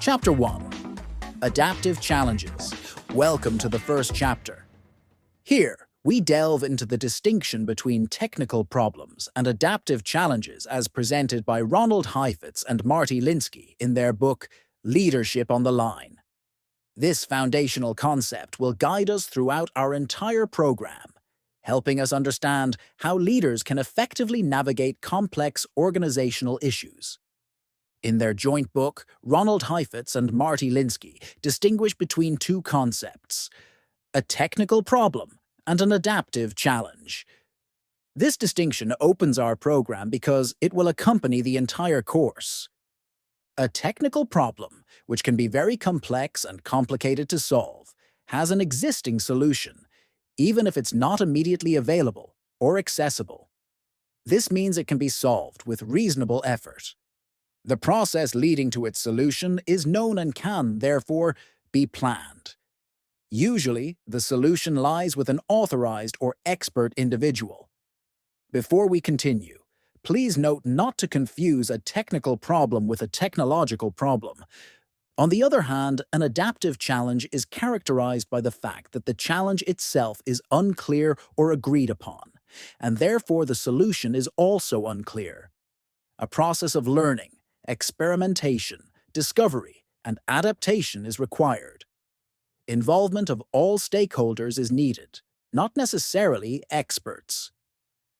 Chapter 1. Adaptive Challenges. Welcome to the first chapter. Here, we delve into the distinction between technical problems and adaptive challenges as presented by Ronald Heifetz and Marty Linsky in their book, Leadership on the Line. This foundational concept will guide us throughout our entire program, helping us understand how leaders can effectively navigate complex organizational issues. In their joint book, Ronald Heifetz and Marty Linsky distinguish between two concepts: a technical problem and an adaptive challenge. This distinction opens our program because it will accompany the entire course. A technical problem, which can be very complex and complicated to solve, has an existing solution, even if it's not immediately available or accessible. This means it can be solved with reasonable effort. The process leading to its solution is known and can, therefore, be planned. Usually, the solution lies with an authorized or expert individual. Before we continue, please note not to confuse a technical problem with a technological problem. On the other hand, an adaptive challenge is characterized by the fact that the challenge itself is unclear or agreed upon, and therefore the solution is also unclear. A process of learning, experimentation, discovery, and adaptation is required. Involvement of all stakeholders is needed, not necessarily experts.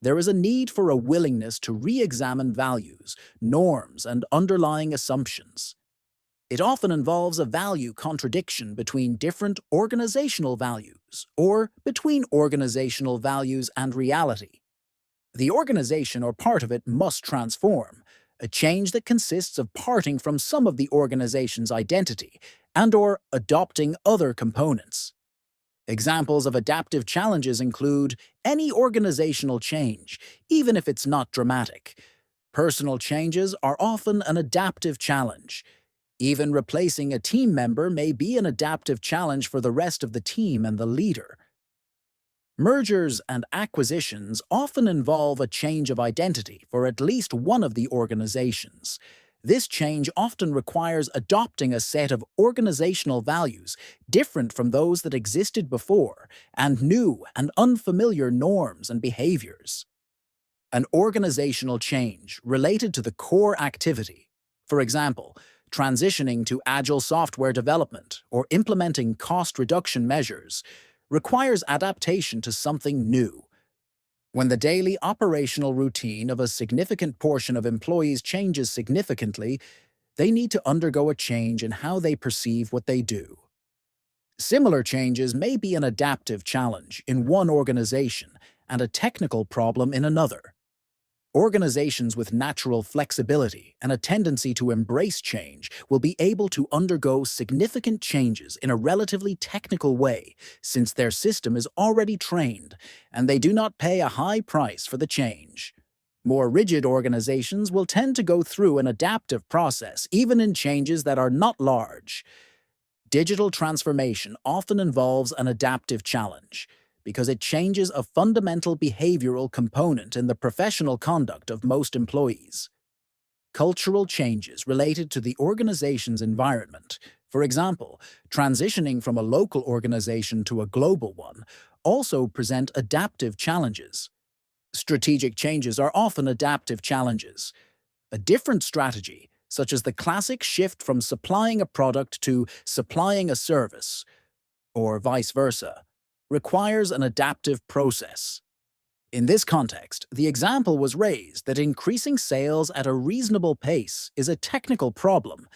There is a need for a willingness to re-examine values, norms, and underlying assumptions. It often involves a value contradiction between different organizational values, or between organizational values and reality. The organization or part of it must transform, a change that consists of parting from some of the organization's identity and/or adopting other components. Examples of adaptive challenges include any organizational change, even if it's not dramatic. Personal changes are often an adaptive challenge. Even replacing a team member may be an adaptive challenge for the rest of the team and the leader. Mergers and acquisitions often involve a change of identity for at least one of the organizations. This change often requires adopting a set of organizational values different from those that existed before, and new and unfamiliar norms and behaviors. An organizational change related to the core activity, for example, transitioning to agile software development or implementing cost reduction measures, requires adaptation to something new. When the daily operational routine of a significant portion of employees changes significantly, they need to undergo a change in how they perceive what they do. Similar changes may be an adaptive challenge in one organization and a technical problem in another. Organizations with natural flexibility and a tendency to embrace change will be able to undergo significant changes in a relatively technical way, since their system is already trained and they do not pay a high price for the change. More rigid organizations will tend to go through an adaptive process, even in changes that are not large. Digital transformation often involves an adaptive challenge, because it changes a fundamental behavioral component in the professional conduct of most employees. Cultural changes related to the organization's environment, for example, transitioning from a local organization to a global one, also present adaptive challenges. Strategic changes are often adaptive challenges. A different strategy, such as the classic shift from supplying a product to supplying a service, or vice versa, requires an adaptive process. In this context, the example was raised that increasing sales at a reasonable pace is a technical problem,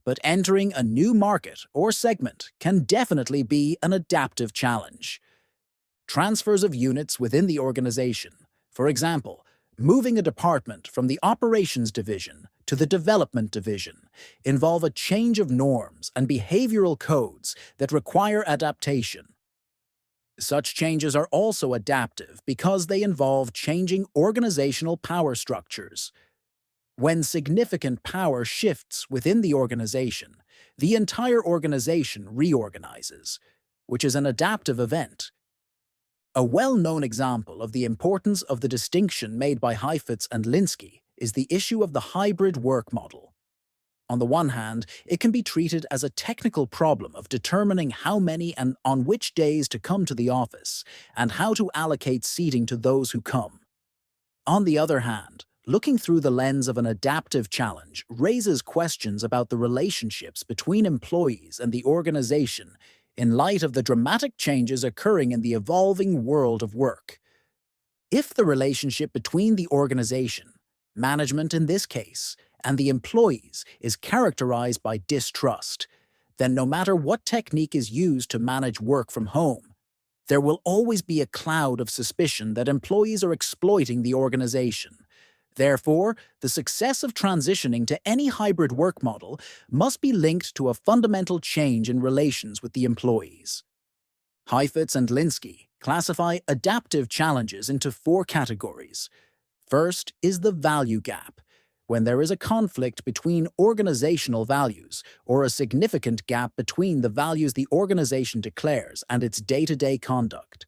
but entering a new market or segment can definitely be an adaptive challenge. Transfers of units within the organization, for example, moving a department from the operations division to the development division, involve a change of norms and behavioral codes that require adaptation. Such changes are also adaptive because they involve changing organizational power structures. When significant power shifts within the organization, the entire organization reorganizes, which is an adaptive event. A well-known example of the importance of the distinction made by Heifetz and Linsky is the issue of the hybrid work model. On the one hand, it can be treated as a technical problem of determining how many and on which days to come to the office, and how to allocate seating to those who come. On the other hand, looking through the lens of an adaptive challenge raises questions about the relationships between employees and the organization in light of the dramatic changes occurring in the evolving world of work. If the relationship between the organization, management in this case, and the employees is characterized by distrust, then no matter what technique is used to manage work from home, there will always be a cloud of suspicion that employees are exploiting the organization. Therefore, the success of transitioning to any hybrid work model must be linked to a fundamental change in relations with the employees. Heifetz and Linsky classify adaptive challenges into 4 categories. First is the value gap, when there is a conflict between organizational values or a significant gap between the values the organization declares and its day-to-day conduct.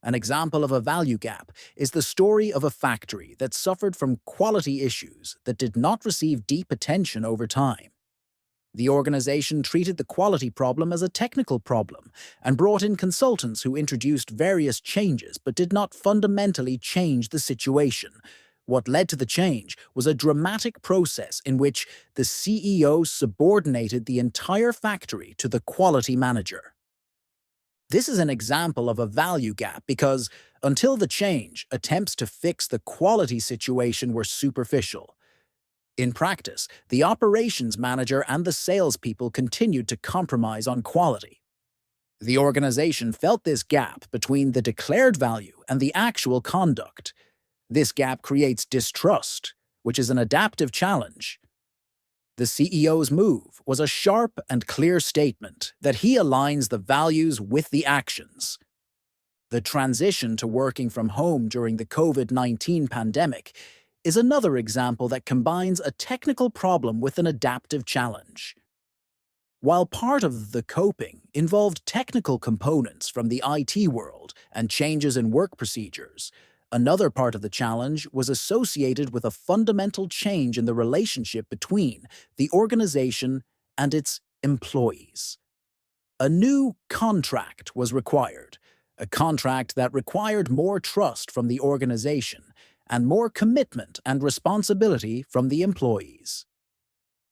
An example of a value gap is the story of a factory that suffered from quality issues that did not receive deep attention over time. The organization treated the quality problem as a technical problem and brought in consultants who introduced various changes but did not fundamentally change the situation. What led to the change was a dramatic process in which the CEO subordinated the entire factory to the quality manager. This is an example of a value gap because, until the change, attempts to fix the quality situation were superficial. In practice, the operations manager and the salespeople continued to compromise on quality. The organization felt this gap between the declared value and the actual conduct. This gap creates distrust, which is an adaptive challenge. The CEO's move was a sharp and clear statement that he aligns the values with the actions. The transition to working from home during the COVID-19 pandemic is another example that combines a technical problem with an adaptive challenge. While part of the coping involved technical components from the IT world and changes in work procedures, another part of the challenge was associated with a fundamental change in the relationship between the organization and its employees. A new contract was required, a contract that required more trust from the organization and more commitment and responsibility from the employees.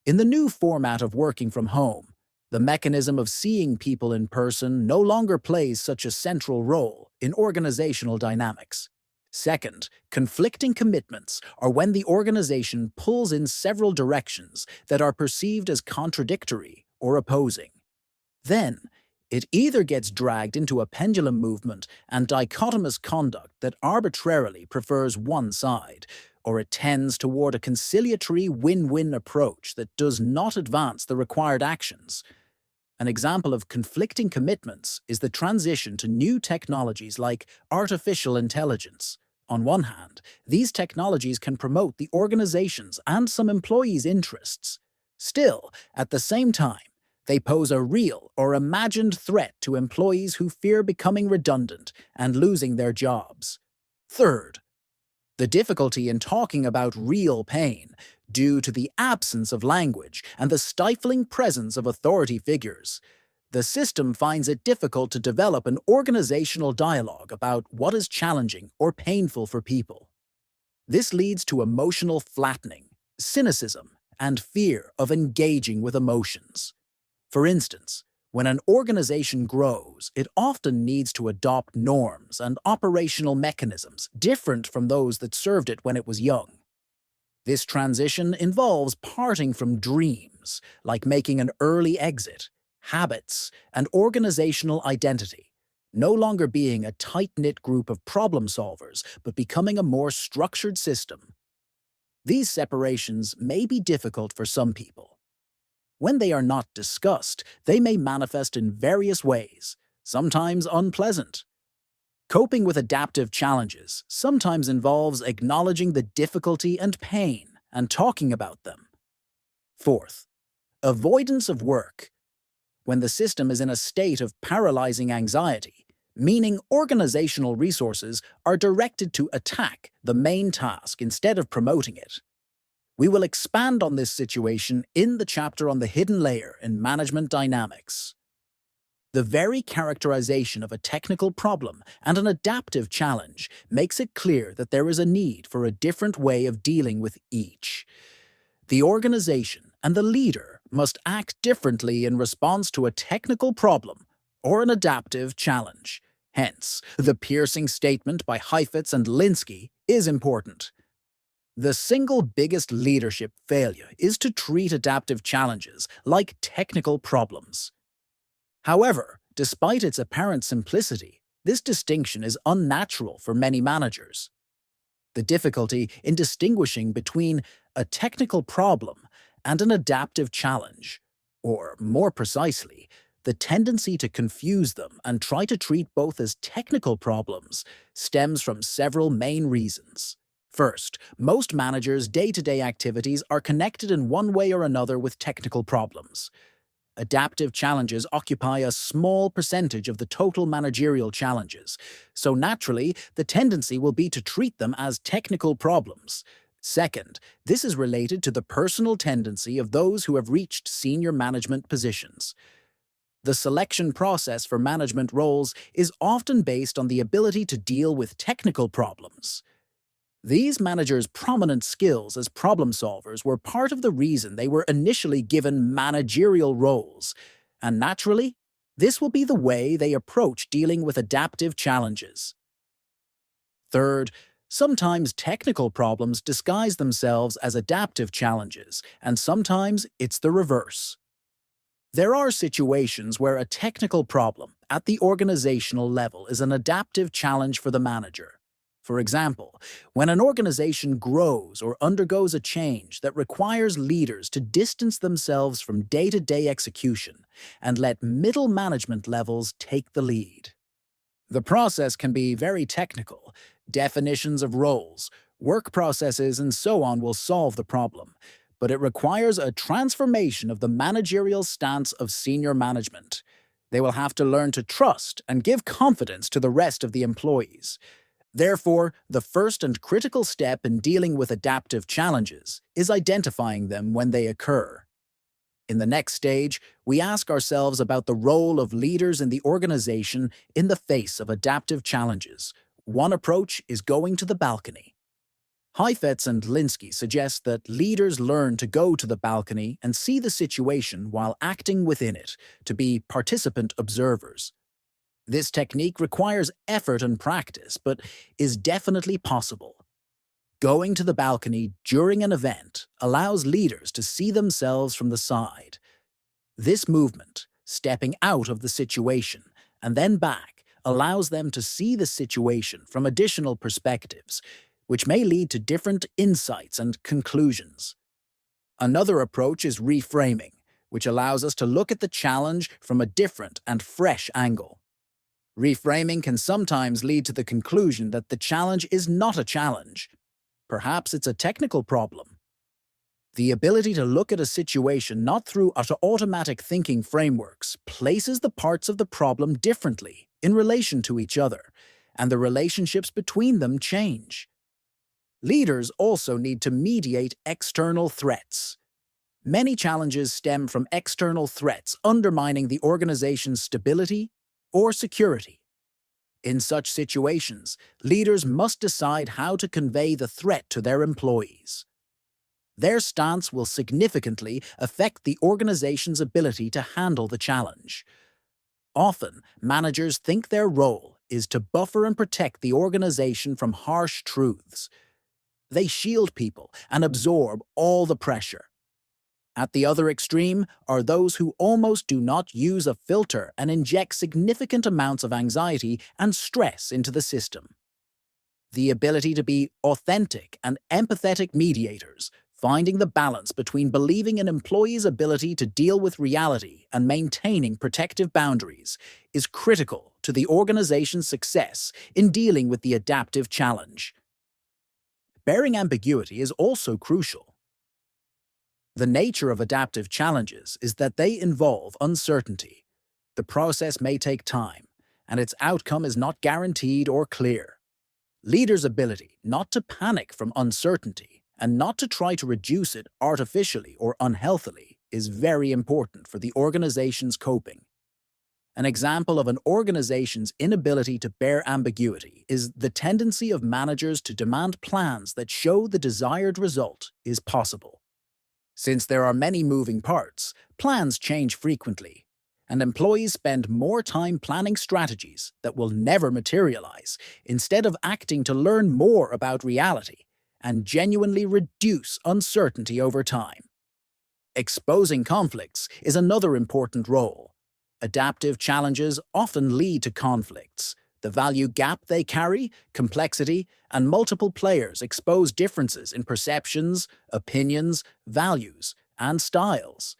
In the new format of working from home, the mechanism of seeing people in person no longer plays such a central role in organizational dynamics. Second, conflicting commitments are when the organization pulls in several directions that are perceived as contradictory or opposing. Then, it either gets dragged into a pendulum movement and dichotomous conduct that arbitrarily prefers one side, or it tends toward a conciliatory win-win approach that does not advance the required actions. An example of conflicting commitments is the transition to new technologies like artificial intelligence. On one hand, these technologies can promote the organization's and some employees' interests. Still, at the same time, they pose a real or imagined threat to employees who fear becoming redundant and losing their jobs. Third, the difficulty in talking about real pain due to the absence of language and the stifling presence of authority figures. The system finds it difficult to develop an organizational dialogue about what is challenging or painful for people. This leads to emotional flattening, cynicism, and fear of engaging with emotions. For instance, when an organization grows, it often needs to adopt norms and operational mechanisms different from those that served it when it was young. This transition involves parting from dreams, like making an early exit, habits, and organizational identity, no longer being a tight-knit group of problem solvers, but becoming a more structured system. These separations may be difficult for some people. When they are not discussed, they may manifest in various ways, sometimes unpleasant. Coping with adaptive challenges sometimes involves acknowledging the difficulty and pain and talking about them. Fourth, avoidance of work. When the system is in a state of paralyzing anxiety, meaning organizational resources are directed to attack the main task instead of promoting it. We will expand on this situation in the chapter on the hidden layer in management dynamics. The very characterization of a technical problem and an adaptive challenge makes it clear that there is a need for a different way of dealing with each. The organization and the leader must act differently in response to a technical problem or an adaptive challenge. Hence, the piercing statement by Heifetz and Linsky is important. The single biggest leadership failure is to treat adaptive challenges like technical problems. However, despite its apparent simplicity, this distinction is unnatural for many managers. The difficulty in distinguishing between a technical problem and an adaptive challenge, or more precisely, the tendency to confuse them and try to treat both as technical problems, stems from several main reasons. First, most managers' day-to-day activities are connected in one way or another with technical problems. Adaptive challenges occupy a small percentage of the total managerial challenges, so naturally, the tendency will be to treat them as technical problems. Second, this is related to the personal tendency of those who have reached senior management positions. The selection process for management roles is often based on the ability to deal with technical problems. These managers' prominent skills as problem solvers were part of the reason they were initially given managerial roles, and naturally, this will be the way they approach dealing with adaptive challenges. Third, sometimes technical problems disguise themselves as adaptive challenges, and sometimes it's the reverse. There are situations where a technical problem at the organizational level is an adaptive challenge for the manager. For example, when an organization grows or undergoes a change that requires leaders to distance themselves from day-to-day execution and let middle management levels take the lead. The process can be very technical. Definitions of roles, work processes, and so on will solve the problem, but it requires a transformation of the managerial stance of senior management. They will have to learn to trust and give confidence to the rest of the employees. Therefore, the first and critical step in dealing with adaptive challenges is identifying them when they occur. In the next stage, we ask ourselves about the role of leaders in the organization in the face of adaptive challenges. One approach is going to the balcony. Heifetz and Linsky suggest that leaders learn to go to the balcony and see the situation while acting within it, to be participant observers. This technique requires effort and practice, but is definitely possible. Going to the balcony during an event allows leaders to see themselves from the side. This movement, stepping out of the situation and then back, allows them to see the situation from additional perspectives, which may lead to different insights and conclusions. Another approach is reframing, which allows us to look at the challenge from a different and fresh angle. Reframing can sometimes lead to the conclusion that the challenge is not a challenge. Perhaps it's a technical problem. The ability to look at a situation not through automatic thinking frameworks places the parts of the problem differently in relation to each other, and the relationships between them change. Leaders also need to mediate external threats. Many challenges stem from external threats undermining the organization's stability or security. In such situations, leaders must decide how to convey the threat to their employees. Their stance will significantly affect the organization's ability to handle the challenge. Often, managers think their role is to buffer and protect the organization from harsh truths. They shield people and absorb all the pressure. At the other extreme are those who almost do not use a filter and inject significant amounts of anxiety and stress into the system. The ability to be authentic and empathetic mediators, finding the balance between believing in employees' ability to deal with reality and maintaining protective boundaries, is critical to the organization's success in dealing with the adaptive challenge. Bearing ambiguity is also crucial. The nature of adaptive challenges is that they involve uncertainty. The process may take time, and its outcome is not guaranteed or clear. Leaders' ability not to panic from uncertainty and not to try to reduce it artificially or unhealthily is very important for the organization's coping. An example of an organization's inability to bear ambiguity is the tendency of managers to demand plans that show the desired result is possible. Since there are many moving parts, plans change frequently, and employees spend more time planning strategies that will never materialize instead of acting to learn more about reality and genuinely reduce uncertainty over time. Exposing conflicts is another important role. Adaptive challenges often lead to conflicts. The value gap they carry, complexity, and multiple players expose differences in perceptions, opinions, values, and styles.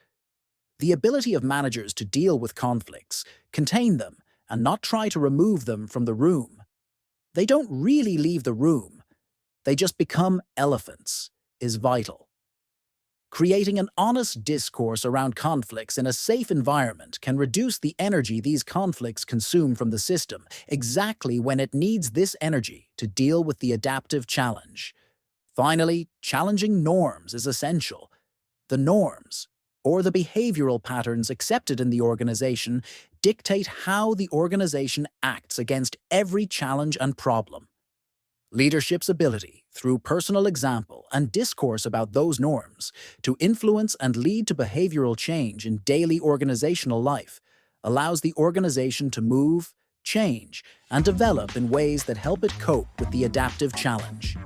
The ability of managers to deal with conflicts, contain them, and not try to remove them from the room. They don't really leave the room, they just become elephants, is vital. Creating an honest discourse around conflicts in a safe environment can reduce the energy these conflicts consume from the system exactly when it needs this energy to deal with the adaptive challenge. Finally, challenging norms is essential. The norms, or the behavioral patterns accepted in the organization, dictate how the organization acts against every challenge and problem. Leadership's ability, through personal example and discourse about those norms, to influence and lead to behavioral change in daily organizational life, allows the organization to move, change, and develop in ways that help it cope with the adaptive challenge.